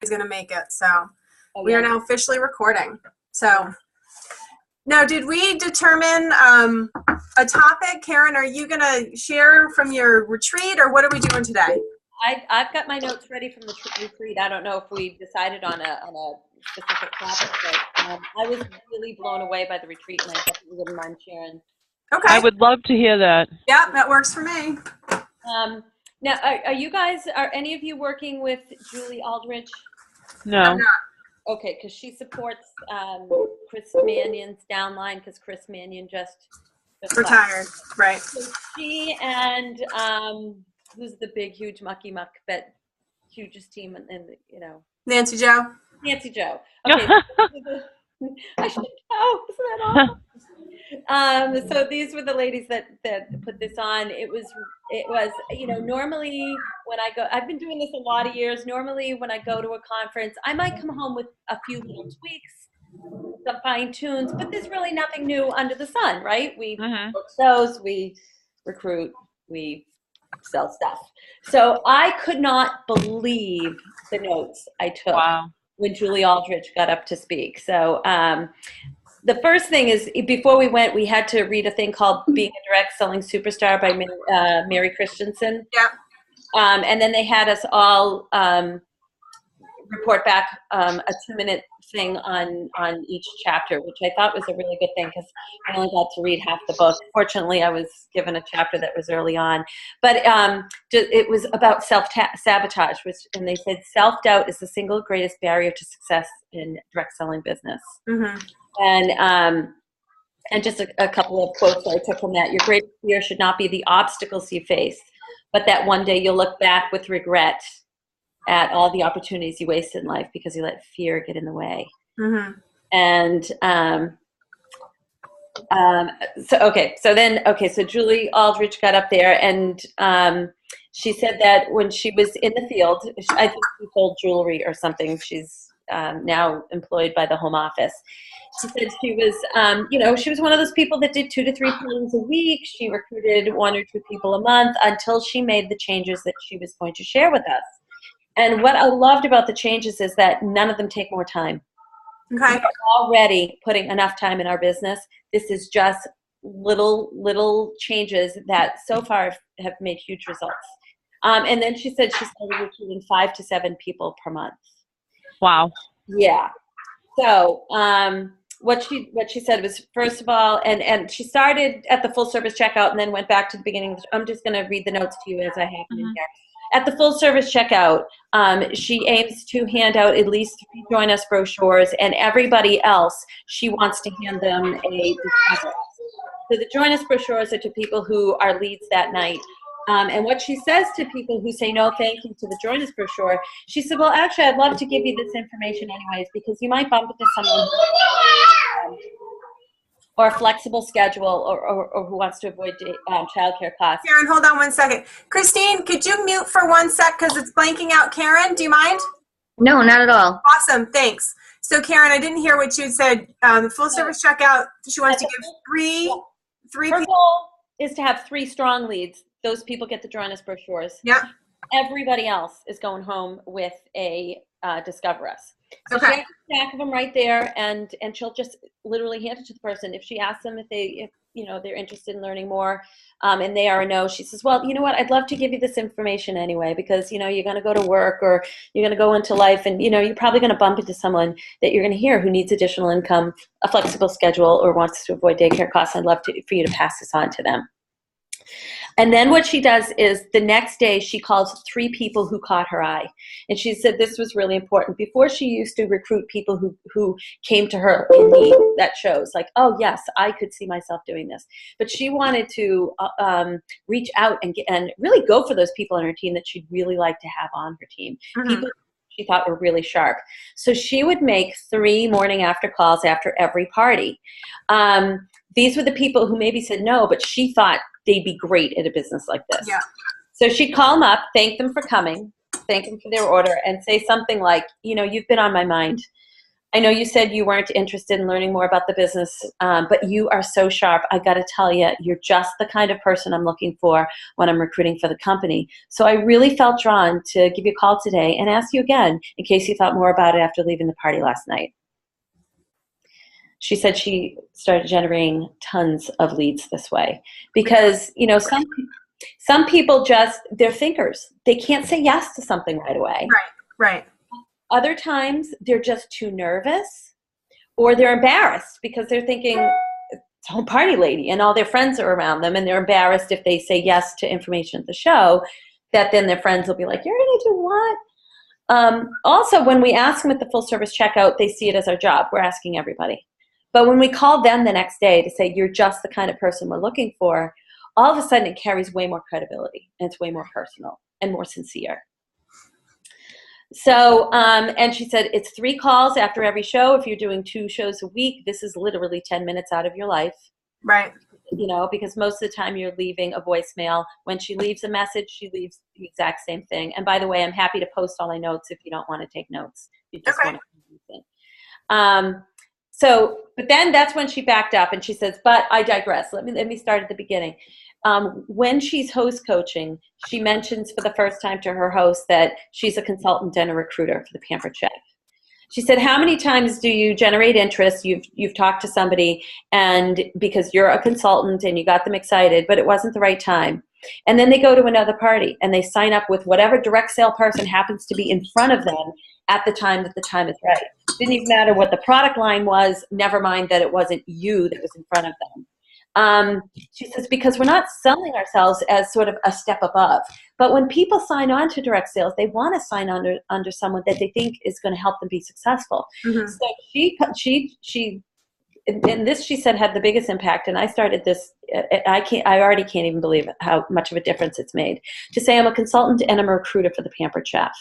going to make it. So we yeah. are now officially recording. So now, did we determine a topic? Karen, are you going to share from your retreat, or what are we doing today? I've got my notes ready from the retreat. I don't know if we decided on a specific topic, but I was really blown away by the retreat, and I definitely wouldn't mind sharing. Okay. I would love to hear that. Yeah, that works for me. Now, are any of you working with Julie Aldrich? No. I'm not. Okay, because she supports Chris Mannion's downline, because Chris Mannion just Retired, right. So she and who's the big, huge mucky muck that hugest team in the, Nancy Jo. Nancy Jo. Okay. I should know. Isn't that awesome? So these were the ladies that put this on. It was normally when I go, I've been doing this a lot of years. Normally when I go to a conference, I might come home with a few little tweaks, some fine tunes, but there's really nothing new under the sun, right? We book shows, we recruit, we sell stuff. So I could not believe the notes I took when Julie Aldrich got up to speak. So the first thing is, before we went, we had to read a thing called Being a Direct Selling Superstar by Mary Christensen. Yeah. And then they had us all report back a 2-minute thing on each chapter, which I thought was a really good thing because I only got to read half the book. Fortunately, I was given a chapter that was early on. But it was about self-sabotage, and they said self-doubt is the single greatest barrier to success in direct selling business. Mm-hmm. And just a couple of quotes that I took from that. Your greatest fear should not be the obstacles you face, but that one day you'll look back with regret at all the opportunities you wasted in life because you let fear get in the way. Mm-hmm. And so Julie Aldrich got up there, and she said that when she was in the field, I think she sold jewelry or something. She's now employed by the Home Office. She said she was, she was one of those people that did 2 to 3 plans a week. She recruited 1 or 2 people a month until she made the changes that she was going to share with us. And what I loved about the changes is that none of them take more time. Okay. We're already putting enough time in our business. This is just little changes that so far have made huge results. And then she said she started recruiting 5 to 7 people per month. Wow. Yeah. So what she said was, first of all, and she started at the full service checkout and then went back to the beginning. I'm just going to read the notes to you as I have them in here. At the full service checkout, she aims to hand out at least 3 Join Us brochures, and everybody else, she wants to hand them a discovery. So the Join Us brochures are to people who are leads that night. And what she says to people who say no thank you to the Join Us brochure, she said, well, actually, I'd love to give you this information anyways, because you might bump into someone or a flexible schedule or who wants to avoid childcare costs. Karen, hold on 1 second. Christine, could you mute for 1 sec because it's blanking out Karen? Do you mind? No, not at all. Awesome, thanks. So Karen, I didn't hear what you said. The full service checkout, she wants to give three Her people. goal is to have 3 strong leads. Those people get the Join Us brochures. Yeah. Everybody else is going home with a Discover Us. So Okay. she has a stack of them right there, and she'll just literally hand it to the person. If she asks them if they're interested in learning more, and they are a no, she says, well, you know what, I'd love to give you this information anyway, because you're going to go to work or you're going to go into life, and you're probably going to bump into someone that you're going to hear who needs additional income, a flexible schedule, or wants to avoid daycare costs. I'd love for you to pass this on to them. And then what she does is the next day she calls 3 people who caught her eye. And she said this was really important. Before, she used to recruit people who came to her in need. That shows like, oh, yes, I could see myself doing this. But she wanted to reach out and really go for those people on her team that she'd really like to have on her team. Mm-hmm. People she thought were really sharp. So she would make 3 morning after calls after every party. These were the people who maybe said no, but she thought they'd be great in a business like this. Yeah. So she'd call them up, thank them for coming, thank them for their order, and say something like, you've been on my mind. I know you said you weren't interested in learning more about the business, but you are so sharp. I got to tell you, you're just the kind of person I'm looking for when I'm recruiting for the company. So I really felt drawn to give you a call today and ask you again in case you thought more about it after leaving the party last night. She said she started generating tons of leads this way because, you know, some people just, they're thinkers. They can't say yes to something right away. Right. Other times they're just too nervous or they're embarrassed because they're thinking it's a home party lady and all their friends are around them and they're embarrassed if they say yes to information at the show that then their friends will be like, you're going to do what? Also, when we ask them at the full service checkout, they see it as our job. We're asking everybody. But when we call them the next day to say, you're just the kind of person we're looking for, all of a sudden it carries way more credibility and it's way more personal and more sincere. So, and she said it's 3 calls after every show. If you're doing 2 shows a week, this is literally 10 minutes out of your life. Right. You know, because most of the time you're leaving a voicemail. When she leaves a message, she leaves the exact same thing. And by the way, I'm happy to post all my notes if you don't want to take notes. You just Okay. want to listen. So, but then that's when she backed up and she says, but I digress. Let me start at the beginning. When she's host coaching, she mentions for the first time to her host that she's a consultant and a recruiter for the Pampered Chef. She said, how many times do you generate interest? You've talked to somebody and because you're a consultant and you got them excited, but it wasn't the right time. And then they go to another party and they sign up with whatever direct sale person happens to be in front of them at the time that the time is right. Didn't even matter what the product line was, never mind that it wasn't you that was in front of them. She says, because we're not selling ourselves as sort of a step above. But when people sign on to direct sales, they want to sign under someone that they think is going to help them be successful. Mm-hmm. So she and this, she said, had the biggest impact. And I started this, I already can't even believe how much of a difference it's made. To say I'm a consultant and I'm a recruiter for the Pampered Chef.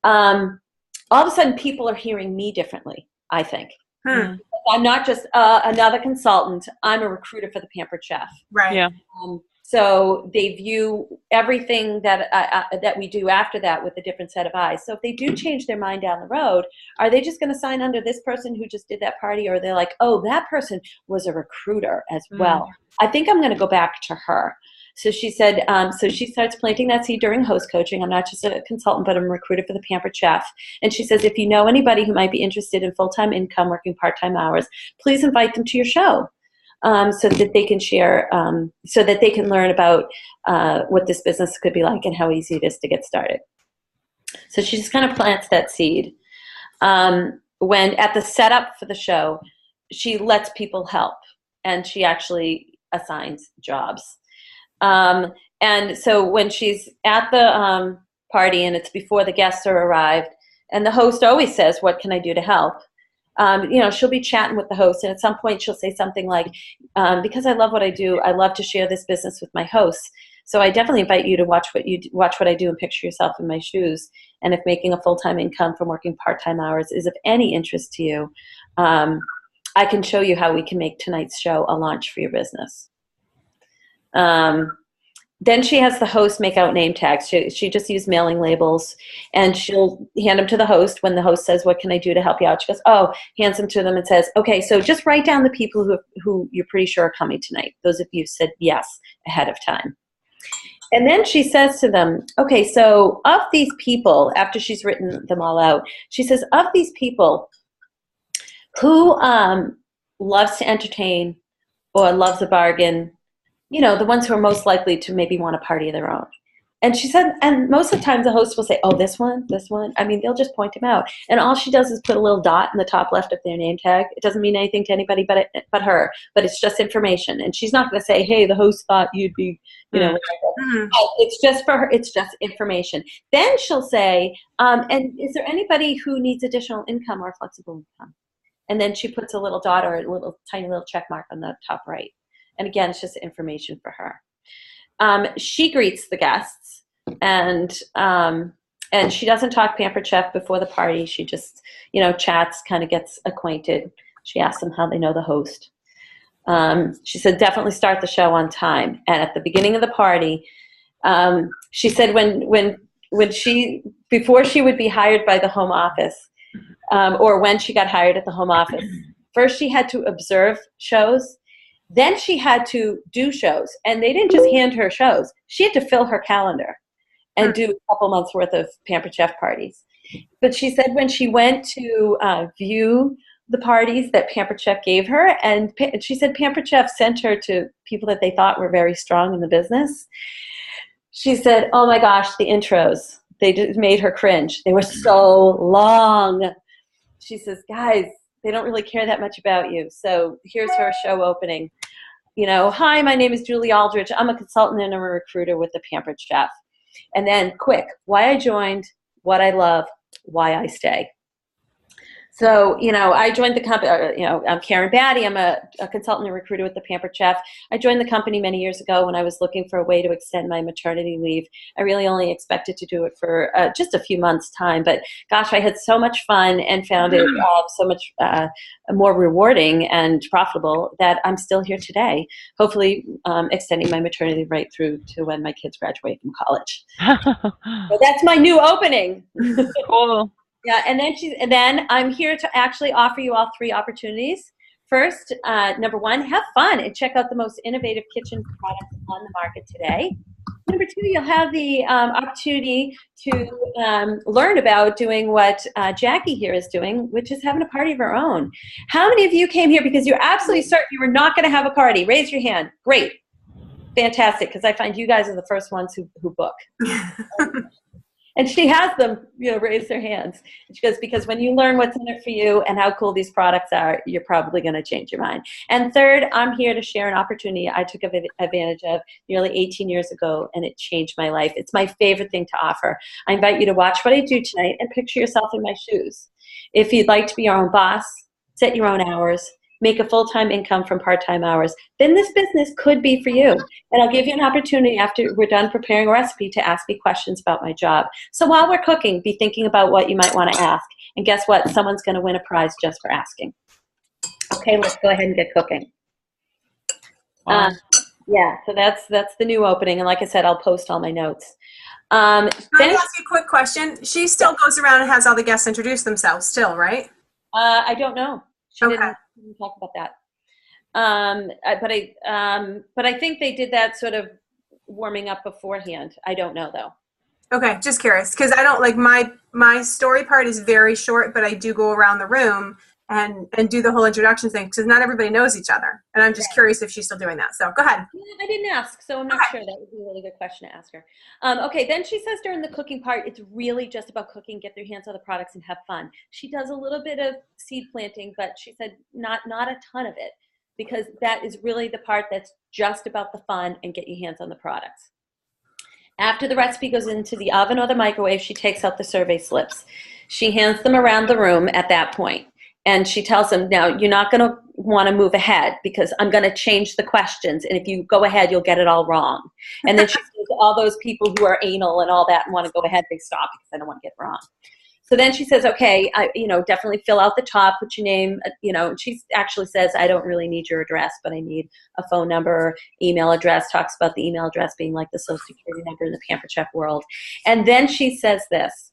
All of a sudden, people are hearing me differently, I think. I'm not just another consultant. I'm a recruiter for the Pampered Chef. Right. Yeah. So they view everything that we do after that with a different set of eyes. So if they do change their mind down the road, are they just going to sign under this person who just did that party? Or are they like, oh, that person was a recruiter as well. I think I'm going to go back to her. So she said, so she starts planting that seed during host coaching. I'm not just a consultant, but I'm a recruiter for the Pampered Chef. And she says, if you know anybody who might be interested in full-time income, working part-time hours, please invite them to your show so that they can share, so that they can learn about what this business could be like and how easy it is to get started. So she just kind of plants that seed. When at the setup for the show, she lets people help, and she actually assigns jobs. And so when she's at the party and it's before the guests are arrived, and the host always says, what can I do to help? She'll be chatting with the host, and at some point she'll say something like, because I love what I do, I love to share this business with my hosts. So I definitely invite you to watch what I do and picture yourself in my shoes. And if making a full-time income from working part-time hours is of any interest to you, I can show you how we can make tonight's show a launch for your business. Then she has the host make out name tags. She just used mailing labels, and she'll hand them to the host. When the host says, what can I do to help you out? She goes, oh, hands them to them and says, okay, so just write down the people who you're pretty sure are coming tonight. Those of you said yes ahead of time. And then she says to them, okay, so of these people, after she's written them all out, she says, of these people, who loves to entertain or loves a bargain, the ones who are most likely to maybe want a party of their own. And she said, and most of the time the host will say, oh, this one. I mean, they'll just point him out. And all she does is put a little dot in the top left of their name tag. It doesn't mean anything to anybody but her, but it's just information. And she's not going to say, hey, the host thought you'd be, whatever. It's just for her. It's just information. Then she'll say, and is there anybody who needs additional income or flexible income? And then she puts a little dot or a tiny little check mark on the top right. And again, it's just information for her. She greets the guests, and she doesn't talk Pampered Chef before the party. She just, chats, kind of gets acquainted. She asks them how they know the host. She said, definitely start the show on time. And at the beginning of the party, she said before she would be hired by the home office, or when she got hired at the home office. First, she had to observe shows. Then she had to do shows. And they didn't just hand her shows. She had to fill her calendar and do a couple months worth of Pampered Chef parties. But she said when she went to view the parties that Pampered Chef gave her, and she said Pampered Chef sent her to people that they thought were very strong in the business. She said, oh my gosh, the intros, they just made her cringe. They were so long. She says, guys, they don't really care that much about you. So here's her show opening. You know, hi, my name is Julie Aldrich. I'm a consultant and a recruiter with the Pampered Chef. And then quick, why I joined, what I love, why I stay. So, you know, I joined the company, I'm Karen Batty. I'm a consultant and recruiter with the Pampered Chef. I joined the company many years ago when I was looking for a way to extend my maternity leave. I really only expected to do it for just a few months' time. But gosh, I had so much fun and found it so much more rewarding and profitable that I'm still here today, hopefully extending my maternity right through to when my kids graduate from college. So that's my new opening. Cool. Yeah, and then I'm here to actually offer you all 3 opportunities. First, number 1, have fun and check out the most innovative kitchen products on the market today. Number 2, you'll have the opportunity to learn about doing what Jackie here is doing, which is having a party of her own. How many of you came here because you're absolutely certain you were not going to have a party? Raise your hand. Great. Fantastic, because I find you guys are the first ones who book. And she has them, raise their hands. And she goes, because when you learn what's in it for you and how cool these products are, you're probably going to change your mind. And third, I'm here to share an opportunity I took advantage of nearly 18 years ago, and it changed my life. It's my favorite thing to offer. I invite you to watch what I do tonight and picture yourself in my shoes. If you'd like to be your own boss, set your own hours, make a full-time income from part-time hours, then this business could be for you. And I'll give you an opportunity after we're done preparing a recipe to ask me questions about my job. So while we're cooking, be thinking about what you might want to ask. And guess what? Someone's going to win a prize just for asking. Okay, let's go ahead and get cooking. Wow. Yeah, so that's the new opening. And like I said, I'll post all my notes. Can I ask you a quick question? She still goes around and has all the guests introduce themselves still, right? I don't know. She Okay. didn't talk about that. But I think they did that sort of warming up beforehand. I don't know though. Okay, just curious, because I don't like my story part is very short, but I do go around the room and do the whole introduction thing because not everybody knows each other, and I'm just curious if she's still doing that. So go ahead. Yeah, I didn't ask, so I'm not sure. That would be a really good question to ask her. Okay, then she says during the cooking part, it's really just about cooking, get their hands on the products, and have fun. She does a little bit of seed planting, but she said not a ton of it, because that is really the part that's just about the fun and get your hands on the products. After the recipe goes into the oven or the microwave, she takes out the survey slips. She hands them around the room at that point. And she tells them, now, you're not going to want to move ahead because I'm going to change the questions. And if you go ahead, you'll get it all wrong. And then she says all those people who are anal and all that and want to go ahead, they stop because I don't want to get it wrong. So then she says, okay, definitely fill out the top, put your name, she actually says, I don't really need your address, but I need a phone number or email address, talks about the email address being like the social security number in the Pampered Chef world. And then she says this,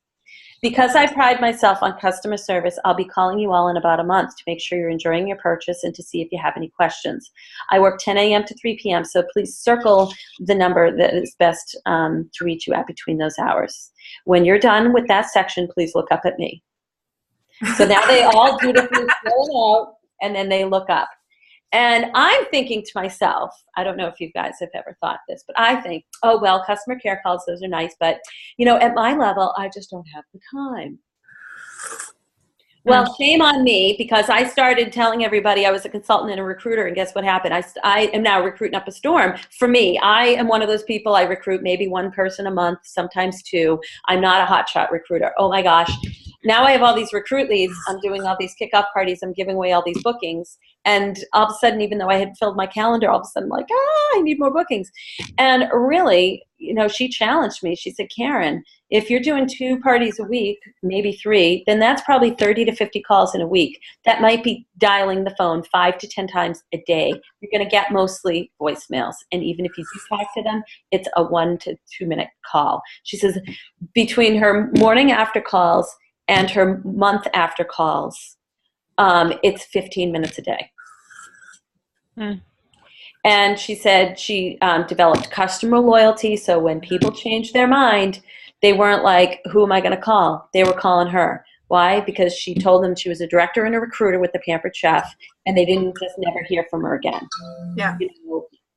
because I pride myself on customer service, I'll be calling you all in about a month to make sure you're enjoying your purchase and to see if you have any questions. I work 10 a.m. to 3 p.m., so please circle the number that is best to reach you at between those hours. When you're done with that section, please look up at me. So now they all dutifully fill it out, and then they look up. And I'm thinking to myself, I don't know if you guys have ever thought this, but I think, oh, well, customer care calls, those are nice, but, at my level, I just don't have the time. Well, shame on me, because I started telling everybody I was a consultant and a recruiter, and guess what happened? I am now recruiting up a storm. For me, I am one of those people, I recruit maybe one person a month, sometimes 2. I'm not a hotshot recruiter. Oh my gosh. Now I have all these recruit leads. I'm doing all these kickoff parties. I'm giving away all these bookings. And all of a sudden, even though I had filled my calendar, all of a sudden I'm like, I need more bookings. And really, she challenged me. She said, Karen, if you're doing 2 parties a week, maybe 3, then that's probably 30 to 50 calls in a week. That might be dialing the phone 5 to 10 times a day. You're going to get mostly voicemails. And even if you do talk to them, it's a 1 to 2 minute call. She says between her morning after calls and her month after calls, it's 15 minutes a day. Mm. And she said she developed customer loyalty. So when people changed their mind, they weren't like, who am I going to call? They were calling her. Why? Because she told them she was a director and a recruiter with the Pampered Chef, and they didn't just never hear from her again. Yeah. You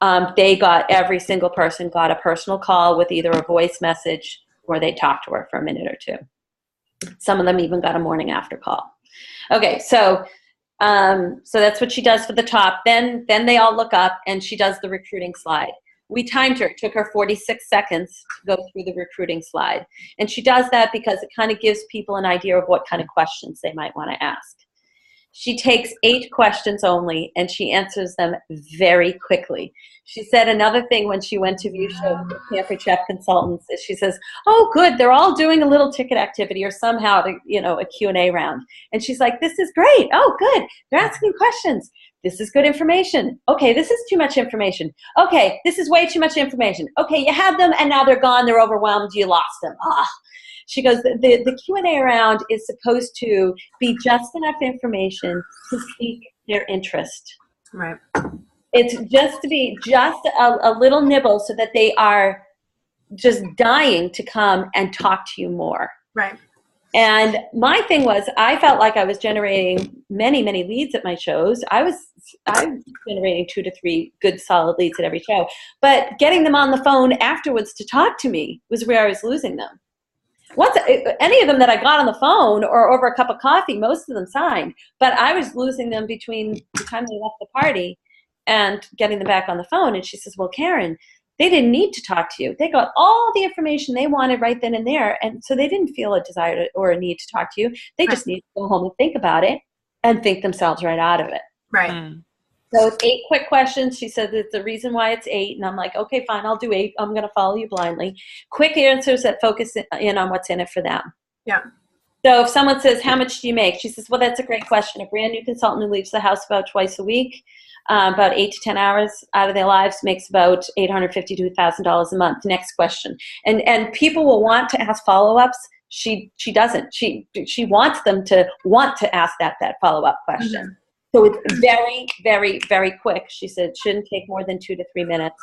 know, they got, every single person got a personal call with either a voice message or they talked to her for a minute or two. Some of them even got a morning after call. Okay, so that's what she does for the top. Then they all look up and she does the recruiting slide. We timed her. It took her 46 seconds to go through the recruiting slide. And she does that because it kind of gives people an idea of what kind of questions they might want to ask. She takes 8 questions only, and she answers them very quickly. She said another thing when she went to view shows with Pampered Chef consultants is she says, oh, good, they're all doing a little ticket activity or somehow, a Q&A round. And she's like, this is great. Oh, good. They're asking questions. This is good information. Okay, this is too much information. Okay, this is way too much information. Okay, you had them, and now they're gone. They're overwhelmed. You lost them. She goes, the Q&A round is supposed to be just enough information to pique their interest. Right. It's just to be just a little nibble so that they are just dying to come and talk to you more. Right. And my thing was, I felt like I was generating many, many leads at my shows. I'm generating 2 to 3 good, solid leads at every show. But getting them on the phone afterwards to talk to me was where I was losing them. Once any of them that I got on the phone or over a cup of coffee, most of them signed. But I was losing them between the time they left the party and getting them back on the phone. And she says, well, Karen, they didn't need to talk to you. They got all the information they wanted right then and there. And so they didn't feel a desire or a need to talk to you. They just need to go home and think about it and think themselves right out of it. Right. Mm. So it's 8 quick questions. She said it's the reason why it's 8. And I'm like, okay, fine, I'll do 8. I'm going to follow you blindly. Quick answers that focus in on what's in it for them. Yeah. So if someone says, how much do you make? She says, well, that's a great question. A brand new consultant who leaves the house about twice a week, about 8 to 10 hours out of their lives, makes about $850 to $1,000 a month. Next question. And people will want to ask follow-ups. She doesn't. She wants them to want to ask that follow-up question. Mm-hmm. So it's very, very, very quick. She said it shouldn't take more than 2 to 3 minutes.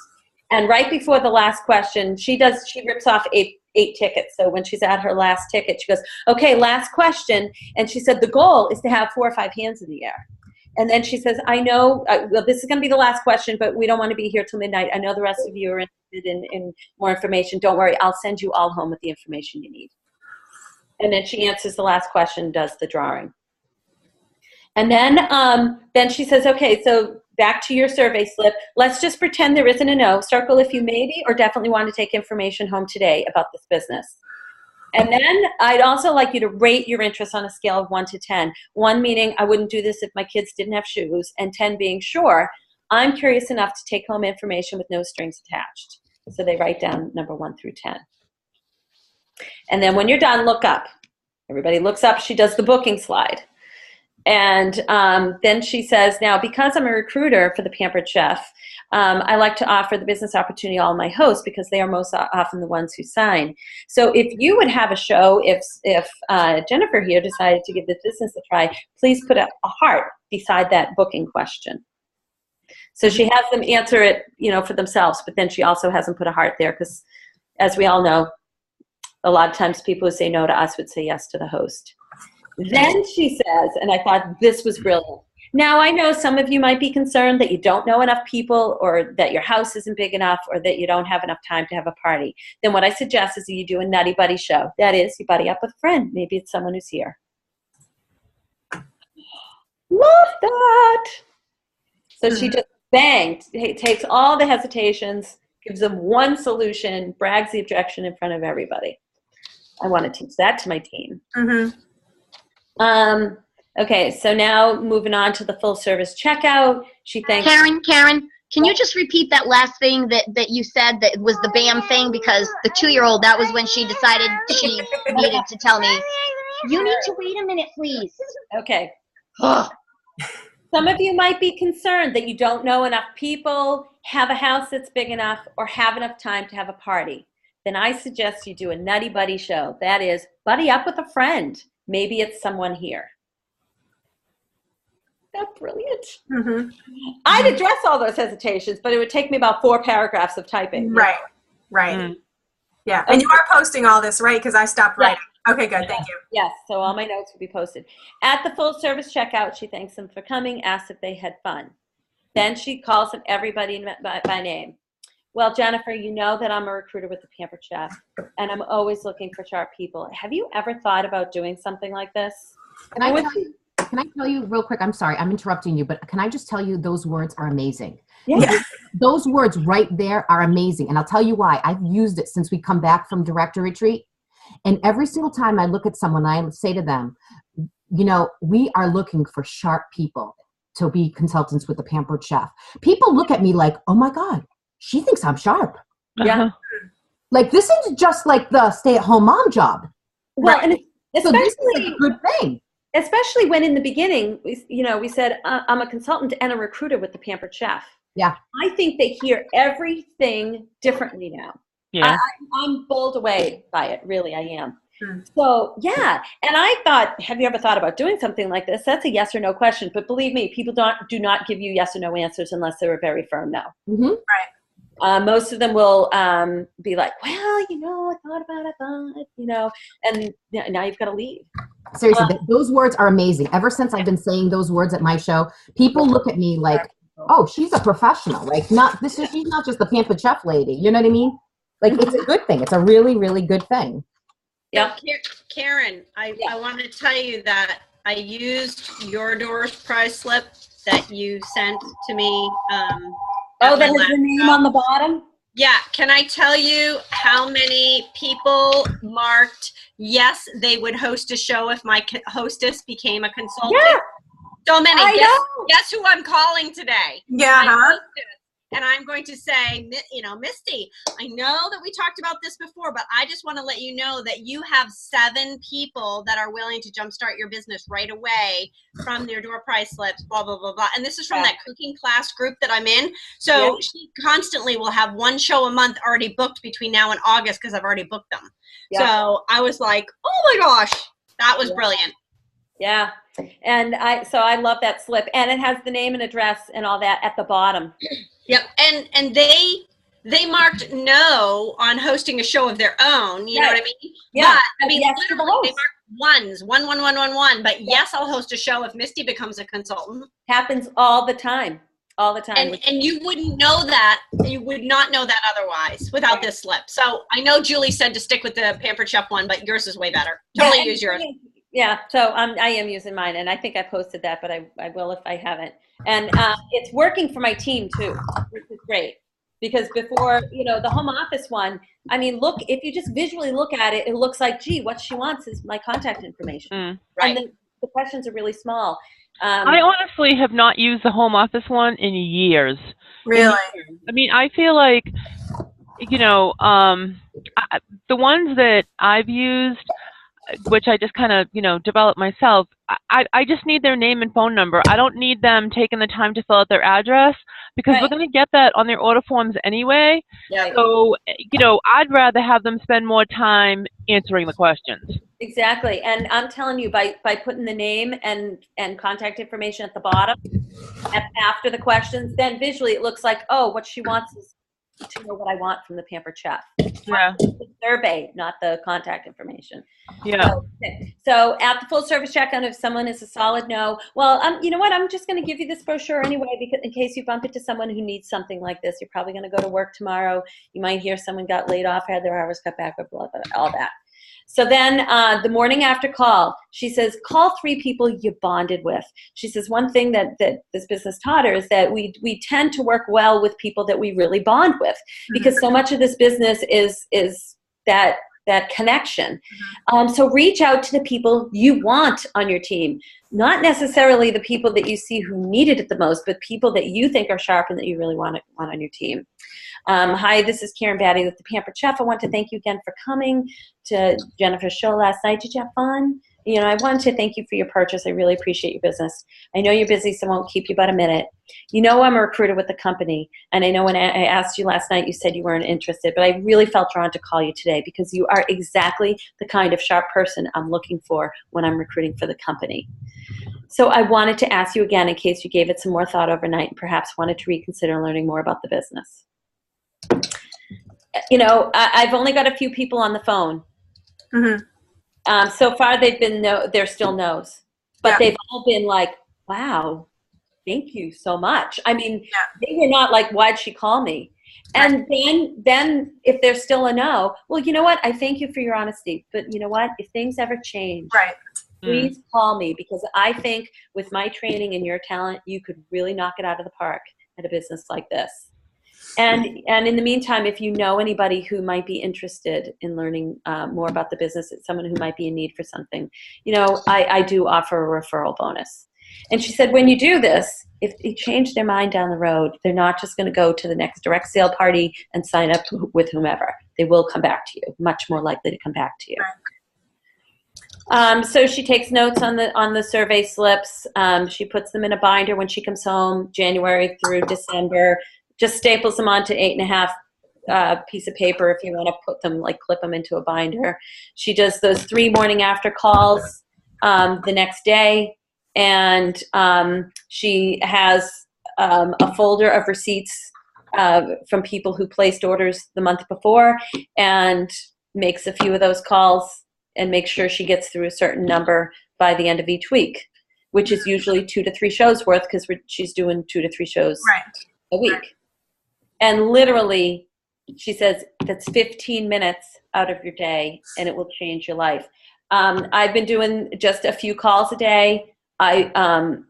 And right before the last question, she rips off eight tickets. So when she's at her last ticket, she goes, okay, last question. And she said the goal is to have 4 or 5 hands in the air. And then she says, I know, well, this is going to be the last question, but we don't want to be here till midnight. I know the rest of you are interested in more information. Don't worry, I'll send you all home with the information you need. And then she answers the last question, does the drawing. And then she says, okay, so back to your survey slip. Let's just pretend there isn't a no. Circle if you maybe or definitely want to take information home today about this business. And then I'd also like you to rate your interest on a scale of 1 to 10. 1 meaning I wouldn't do this if my kids didn't have shoes, and 10 being sure, I'm curious enough to take home information with no strings attached. So they write down number 1 through 10. And then when you're done, look up. Everybody looks up. She does the booking slide. And then she says, now, because I'm a recruiter for the Pampered Chef, I like to offer the business opportunity to all my hosts because they are most often the ones who sign. So if you would have a show, if Jennifer here decided to give this business a try, please put a heart beside that booking question. So she has them answer it, for themselves, but then she also has them put a heart there because, as we all know, a lot of times people who say no to us would say yes to the host. Then she says, and I thought this was brilliant. Now, I know some of you might be concerned that you don't know enough people or that your house isn't big enough or that you don't have enough time to have a party. Then what I suggest is that you do a Nutty Buddy show. That is, you buddy up with a friend. Maybe it's someone who's here. Love that. So she just banged, takes all the hesitations, gives them one solution, brags the objection in front of everybody. I want to teach that to my team. Mm-hmm. Okay, so now moving on to the full service checkout. She thanks Karen, can you just repeat that last thing that you said that was the BAM thing? Because the 2-year-old, that was when she decided she needed to tell me, you need to wait a minute, please. Okay. Some of you might be concerned that you don't know enough people, have a house that's big enough, or have enough time to have a party. Then I suggest you do a Nutty Buddy show. That is, buddy up with a friend. Maybe it's someone here. Isn't that brilliant? Mm-hmm. I'd address all those hesitations, but it would take me about 4 paragraphs of typing. Right. Yeah. And you are posting all this, right? Because I stopped writing. Okay, good. Thank you. Yes, so all my notes will be posted. At the full service checkout, she thanks them for coming, asks if they had fun. Then she calls them everybody by name. Well, Jennifer, you know that I'm a recruiter with the Pampered Chef, and I'm always looking for sharp people. Have you ever thought about doing something like this? Can I tell you real quick? I'm sorry, I'm interrupting you, but can I just tell you those words are amazing? Yeah. Those words right there are amazing, and I'll tell you why. I've used it since we come back from Director Retreat, and every single time I look at someone, I say to them, you know, we are looking for sharp people to be consultants with the Pampered Chef. People look at me like, oh my God, she thinks I'm sharp. Yeah. Like, this isn't just like the stay-at-home mom job. Well, and So this is a good thing. Especially when in the beginning, we said, I'm a consultant and a recruiter with the Pampered Chef. Yeah. I think they hear everything differently now. Yeah. I'm bowled away by it. Really, I am. So, yeah. And I thought, have you ever thought about doing something like this? That's a yes or no question. But believe me, people do not give you yes or no answers unless they're a very firm no. Mm-hmm. Right. Most of them will be like, well, I thought about it, and now you've got to leave. Seriously, those words are amazing. Ever since I've been saying those words at my show, people look at me like, oh, she's a professional. Like, she's not just the Pampered Chef lady. You know what I mean? Like, it's a good thing. It's a really, really good thing. Yeah. Karen, I want to tell you that I used your Doris prize slip that you sent to me. That has the name on the bottom? Yeah. Can I tell you how many people marked yes, they would host a show if my hostess became a consultant? Yeah. So many. I know. Guess who I'm calling today? Yeah. My Huh? hostess. And I'm going to say, Misty, I know that we talked about this before, but I just want to let you know that you have 7 people that are willing to jumpstart your business right away from their door prize slips, blah, blah, blah, blah. And this is from that cooking class group that I'm in. So she constantly will have 1 show a month already booked between now and August because I've already booked them. Yeah. So I was like, oh my gosh, that was brilliant. Yeah. And I love that slip. And it has the name and address and all that at the bottom. Yep, and they marked no on hosting a show of their own. You know what I mean? Yeah. But, I mean, yes, literally, they marked ones, 1, 1, 1, 1, 1. But yes, I'll host a show if Misty becomes a consultant. Happens all the time. All the time. And you wouldn't know that. You would not know that otherwise without this slip. So I know Julie said to stick with the Pampered Chef one, but yours is way better. Totally use yours. Yeah, so I am using mine, and I think I posted that, but I will if I haven't. And it's working for my team too, which is great. Because before, the home office one, I mean, look, if you just visually look at it, it looks like, gee, what she wants is my contact information. Right. And the questions are really small. I honestly have not used the home office one in years. Really? I mean, I feel like, the ones that I've used, which I just kind of, developed myself, I just need their name and phone number. I don't need them taking the time to fill out their address because we're going to get that on their order forms anyway. Yeah. So, I'd rather have them spend more time answering the questions. Exactly. And I'm telling you, by putting the name and contact information at the bottom after the questions, then visually it looks like, oh, what she wants is to know what I want from the Pampered Chef. Yeah. The survey, not the contact information. Yeah. So at the full service checkout, if someone is a solid no, well, you know what? I'm just going to give you this brochure anyway, because in case you bump into someone who needs something like this, you're probably going to go to work tomorrow. You might hear someone got laid off, had their hours cut back, or blah, blah, all that. So then the morning after call, she says, call 3 people you bonded with. She says, one thing that this business taught her is that we tend to work well with people that we really bond with, because so much of this business is that connection. So reach out to the people you want on your team, not necessarily the people that you see who need it the most, but people that you think are sharp and that you really want on your team. Hi, this is Karen Batty with the Pampered Chef. I want to thank you again for coming to Jennifer's show last night. Did you have fun? you know, I wanted to thank you for your purchase. I really appreciate your business. I know you're busy, so I won't keep you but a minute. You know, I'm a recruiter with the company, and I know when I asked you last night, you said you weren't interested, but I really felt drawn to call you today because you are exactly the kind of sharp person I'm looking for when I'm recruiting for the company. So I wanted to ask you again, in case you gave it some more thought overnight and perhaps wanted to reconsider learning more about the business. You know, I've only got a few people on the phone. Mm-hmm. So far, they're still no's, but Yeah. they've all been like, wow, thank you so much. I mean, Yeah. they were not like, why'd she call me? And then if there's still a no, well, you know what? I thank you for your honesty, but you know what? If things ever change, Right. please call me, because I think with my training and your talent, you could really knock it out of the park at a business like this. And in the meantime, if you know anybody who might be interested in learning more about the business, someone who might be in need for something, you know, I do offer a referral bonus. And she said, when you do this, if they change their mind down the road, they're not just going to go to the next direct sale party and sign up with whomever. They will come back to you, much more likely to come back to you. So she takes notes on the survey slips. She puts them in a binder when she comes home, January through December. Just staples them onto 8.5 piece of paper if you want to put them, like clip them into a binder. She does those 3 morning after calls the next day, and she has a folder of receipts from people who placed orders the month before, and makes a few of those calls and makes sure she gets through a certain number by the end of each week, which is usually 2 to 3 shows worth, because she's doing 2 to 3 shows a week. And literally, she says, that's 15 minutes out of your day, and it will change your life. I've been doing just a few calls a day.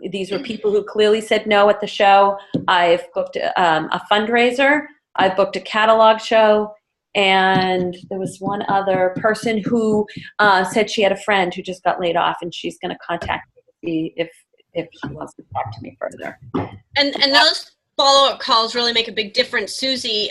These were people who clearly said no at the show. I've booked a fundraiser. I've booked a catalog show. And there was one other person who said she had a friend who just got laid off, and she's going to contact me to see if she wants to talk to me further. And those follow-up calls really make a big difference. Susie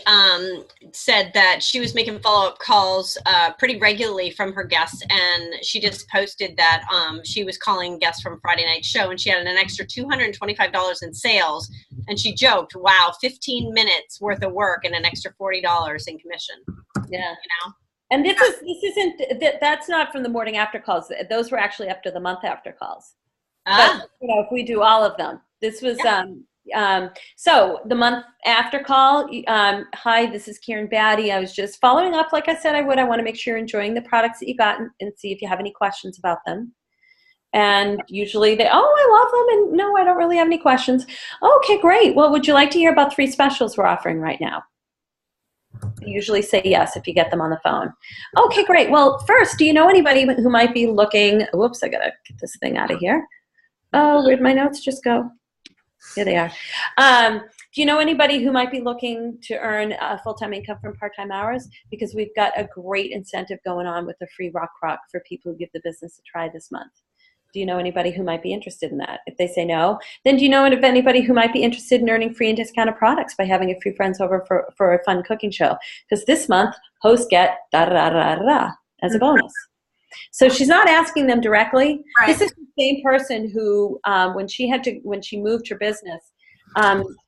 said that she was making follow-up calls pretty regularly from her guests, and she just posted that she was calling guests from Friday night show, and she had an extra $225 in sales, and she joked, wow, 15 minutes worth of work and an extra $40 in commission. Yeah. You know? And that's not from the morning after calls. Those were actually after the month after calls. But, you know, if we do all of them, this was, so the month after call, hi, this is Karen Batty. I was just following up, like I said I would. I want to make sure you're enjoying the products that you got and see if you have any questions about them. And usually they, oh, I love them. And no, I don't really have any questions. Okay, great. Well, would you like to hear about 3 specials we're offering right now? They usually say yes if you get them on the phone. Okay, great. Well, first, do you know anybody who might be looking, whoops, I got to get this thing out of here. Oh, where'd my notes just go? Here they are. Do you know anybody who might be looking to earn a full-time income from part-time hours? Because we've got a great incentive going on with the free Rock Crock for people who give the business a try this month. Do you know anybody who might be interested in that? If they say no, then do you know of anybody who might be interested in earning free and discounted products by having a few friends over for a fun cooking show? Because this month, hosts get da-da-da-da-da as a bonus. So she's not asking them directly. Right. This is the same person who, when she moved her business,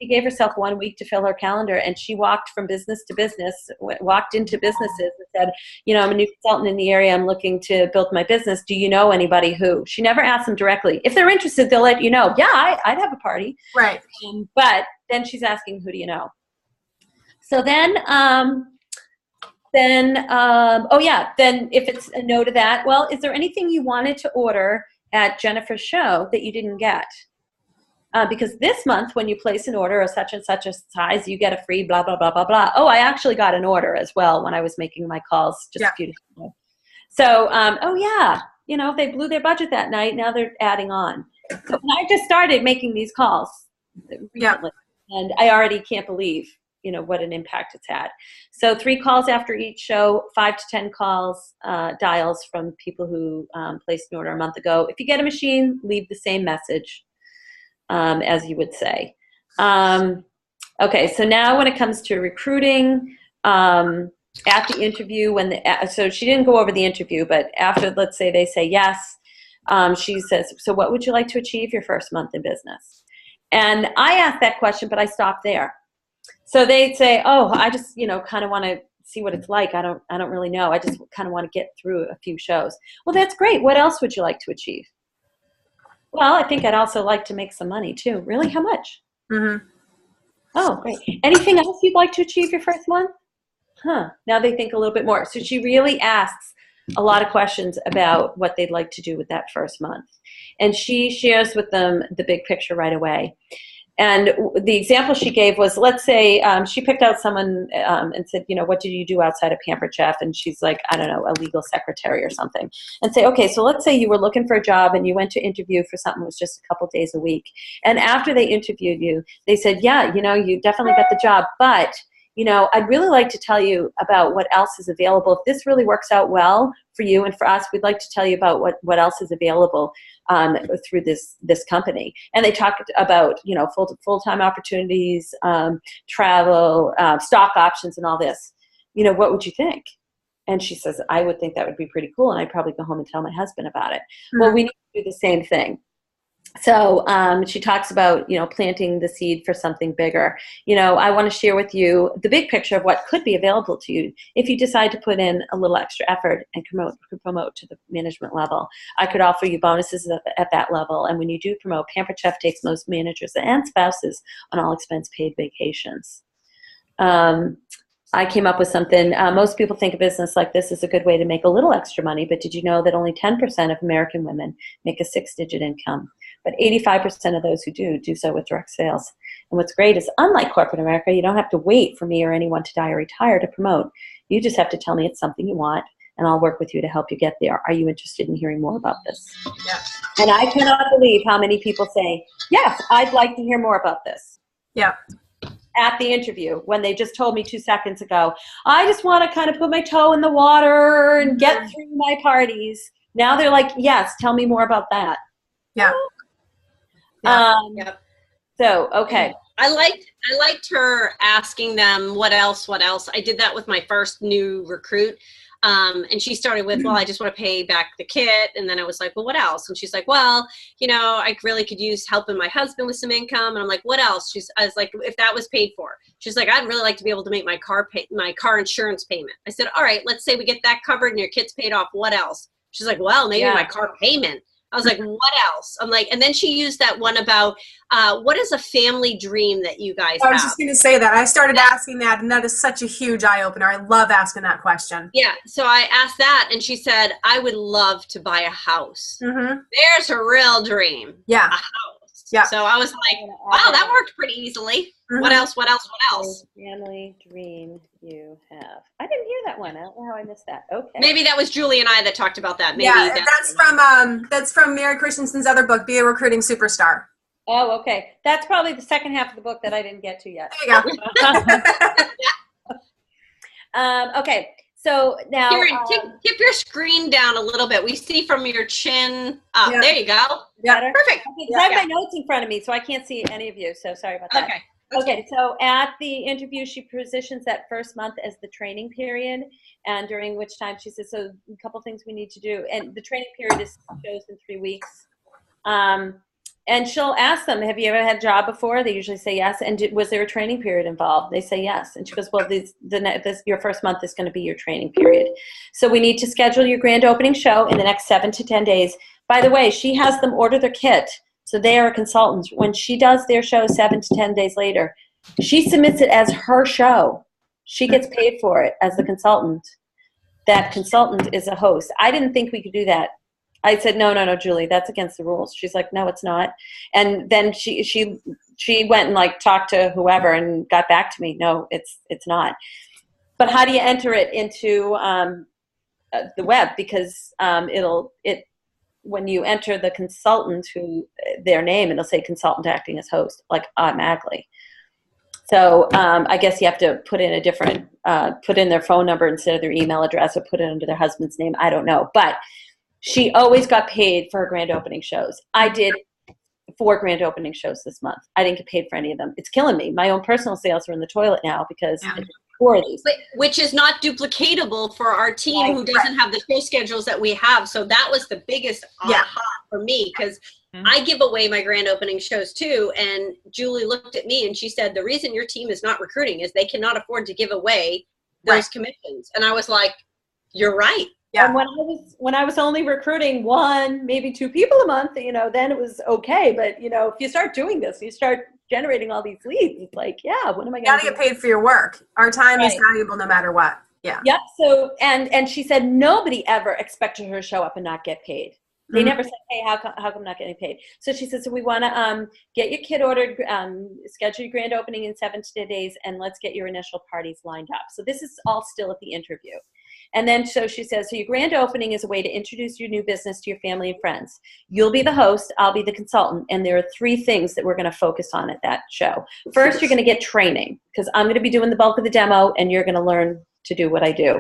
she gave herself 1 week to fill her calendar, and she walked from business to business, walked into businesses and said, you know, I'm a new consultant in the area. I'm looking to build my business. Do you know anybody who? She never asked them directly. If they're interested, they'll let you know. Yeah, I'd have a party. Right. But then she's asking, who do you know? So then if it's a no to that, well, is there anything you wanted to order at Jennifer's show that you didn't get? Because this month, when you place an order of such and such a size, you get a free blah, blah, blah, blah, blah. Oh, I actually got an order as well when I was making my calls just a few days ago. So, you know, if they blew their budget that night, now they're adding on. So I just started making these calls recently, and I already can't believe, you know, what an impact it's had. So 3 calls after each show, 5 to 10 calls, dials from people who placed an order a month ago. If you get a machine, leave the same message. As you would say. Okay, so now when it comes to recruiting, at the interview, so she didn't go over the interview, but after, let's say they say yes, she says, so what would you like to achieve your first month in business? And I asked that question, but I stopped there. So they'd say, oh, I just, kind of want to see what it's like. I don't really know. I just kind of want to get through a few shows. Well, that's great. What else would you like to achieve? Well, I think I'd also like to make some money too. Really? How much? Mm-hmm. Oh, great. Anything else you'd like to achieve your first month? Huh. Now they think a little bit more. So she really asks a lot of questions about what they'd like to do with that first month. And she shares with them the big picture right away. And the example she gave was, let's say she picked out someone and said, what did you do outside of Pampered Chef? And she's like, I don't know, a legal secretary or something. And say, okay, so let's say you were looking for a job and you went to interview for something that was just a couple days a week. And after they interviewed you, they said, yeah, you definitely got the job, but I'd really like to tell you about what else is available. If this really works out well for you and for us, we'd like to tell you about what else is available through this company. And they talked about, full-time opportunities, travel, stock options, and all this. What would you think? And she says, I would think that would be pretty cool, and I'd probably go home and tell my husband about it. Mm-hmm. Well, we need to do the same thing. So she talks about, planting the seed for something bigger. I want to share with you the big picture of what could be available to you if you decide to put in a little extra effort and promote to the management level. I could offer you bonuses at that level. And when you do promote, Pampered Chef takes most managers and spouses on all expense paid vacations. I came up with something. Most people think a business like this is a good way to make a little extra money, but did you know that only 10% of American women make a 6-digit income? But 85% of those who do so with direct sales. And what's great is, unlike corporate America, you don't have to wait for me or anyone to die or retire to promote. You just have to tell me it's something you want, and I'll work with you to help you get there. Are you interested in hearing more about this? Yeah. And I cannot believe how many people say, yes, I'd like to hear more about this. Yeah. At the interview, when they just told me 2 seconds ago, I just want to kind of put my toe in the water and get through my parties. Now they're like, yes, tell me more about that. Yeah. Yep. So, okay. I liked her asking them what else. I did that with my first new recruit. And she started with, well, I just want to pay back the kit. And then I was like, well, what else? And she's like, well, I really could use helping my husband with some income. And I'm like, what else? I was like, if that was paid for. She's like, I'd really like to be able to make my car insurance payment. I said, all right, let's say we get that covered and your kit's paid off. What else? She's like, well, maybe my car payment. I was like, what else? I'm like, and then she used that one about what is a family dream that you guys have? I was just going to say that. I started asking that, and that is such a huge eye-opener. I love asking that question. Yeah, so I asked that, and she said, I would love to buy a house. Mm-hmm. There's a real dream. Yeah. A house. Yeah. So I was like, wow, that worked pretty easily. Mm-hmm. What else? Family dream you have. I didn't hear that one. I don't know how I missed that. Okay. Maybe that was Julie and I that talked about that. Maybe yeah, that's from Mary Christensen's other book, Be a Recruiting Superstar. Oh, okay. That's probably the second half of the book that I didn't get to yet. There you go. Okay. So now, Karen, tip your screen down a little bit. We see from your chin up. Yeah. There you go. Yeah. Perfect. Okay, I have my notes in front of me, so I can't see any of you. So sorry about that. Okay. Okay. So at the interview, she positions that first month as the training period, and during which time she says, so a couple things we need to do. And the training period is shows in 3 weeks. And she'll ask them, have you ever had a job before? They usually say yes. And was there a training period involved? They say yes. And she goes, well, your first month is going to be your training period. So we need to schedule your grand opening show in the next 7 to 10 days. By the way, she has them order their kit. So they are consultants. When she does their show 7 to 10 days later, she submits it as her show. She gets paid for it as the consultant. That consultant is a host. I didn't think we could do that. I said, no, Julie, that's against the rules. She's like, no, it's not. And then she went and like talked to whoever and got back to me. No, it's not. But how do you enter it into the web? Because when you enter the consultant their name, it'll say consultant acting as host, like automatically. So I guess you have to put in put in their phone number instead of their email address, or put it under their husband's name. I don't know, but she always got paid for her grand opening shows. I did 4 grand opening shows this month. I didn't get paid for any of them. It's killing me. My own personal sales are in the toilet now because for these. Which is not duplicatable for our team who doesn't have the show schedules that we have. So that was the biggest aha for me, because I give away my grand opening shows too. And Julie looked at me and she said, the reason your team is not recruiting is they cannot afford to give away those commissions. And I was like, you're right. Yeah. And when I was only recruiting 1, maybe 2 people a month, you know, then it was okay. But you know, if you start doing this, you start generating all these leads. It's like, yeah, what am I going to do? You gotta get paid for your work. Our time is valuable no matter what. Yeah. Yep. So, and she said nobody ever expected her to show up and not get paid. They never said, hey, how come not getting paid? So she said, so we want to get your kid ordered, schedule your grand opening in 7 days, and let's get your initial parties lined up. So this is all still at the interview. And then so she says, so your grand opening is a way to introduce your new business to your family and friends. You'll be the host, I'll be the consultant, and there are 3 things that we're going to focus on at that show. First, you're going to get training, because I'm going to be doing the bulk of the demo, and you're going to learn to do what I do.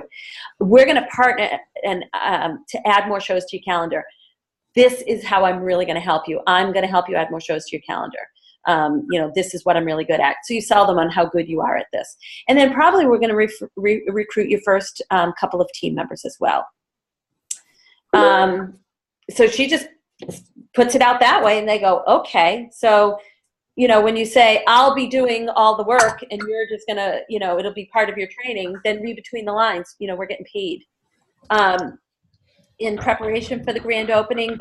We're going to partner and to add more shows to your calendar. This is how I'm really going to help you. I'm going to help you add more shows to your calendar. You know, this is what I'm really good at. So you sell them on how good you are at this. And then probably we're going to recruit your first couple of team members as well. So she just puts it out that way, and they go, okay. So, you know, when you say, I'll be doing all the work and you're just going to, you know, it'll be part of your training, then read between the lines, you know, we're getting paid. In preparation for the grand opening,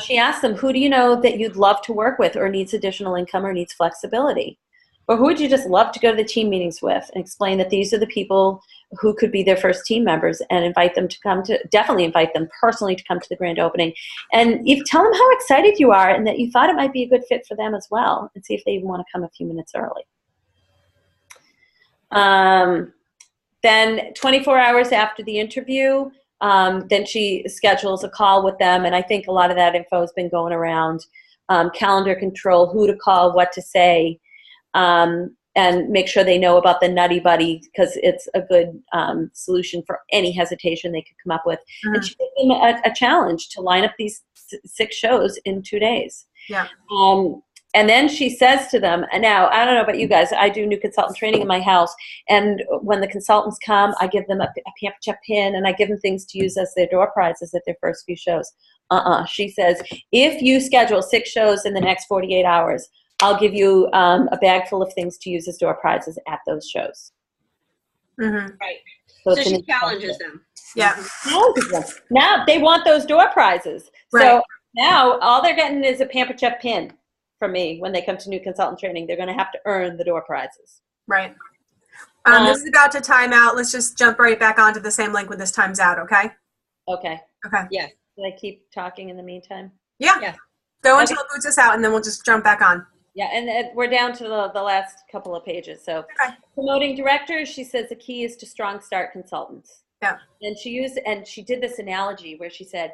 she asked them, who do you know that you'd love to work with or needs additional income or needs flexibility? Or who would you just love to go to the team meetings with, and explain that these are the people who could be their first team members, and invite them to come to, definitely invite them personally to come to the grand opening. And tell them how excited you are and that you thought it might be a good fit for them as well, and see if they even want to come a few minutes early. Then 24 hours after the interview, then she schedules a call with them, and I think a lot of that info has been going around. Calendar control, who to call, what to say, and make sure they know about the Nutty Buddy, because it's a good solution for any hesitation they could come up with. And she gave them a challenge to line up these 6 shows in 2 days. Yeah. And then she says to them, and now, I don't know about you guys, I do new consultant training in my house, and when the consultants come, I give them a Pamper Check pin, and I give them things to use as their door prizes at their first few shows. She says, if you schedule 6 shows in the next 48 hours, I'll give you a bag full of things to use as door prizes at those shows. Right. So she challenges them. Yeah. Now they want those door prizes. Right. So now all they're getting is a Pamper Check pin from me when they come to new consultant training. They're going to have to earn the door prizes. Right. This is about to time out. Let's just jump right back onto the same link when this time's out, okay? Okay. Okay. Yes. Did I keep talking in the meantime? Yeah. Yes. Go until it boots us out, and then we'll just jump back on. Yeah, and we're down to the last couple of pages. So promoting directors, she says the key is to strong start consultants. Yeah. And she did this analogy where she said,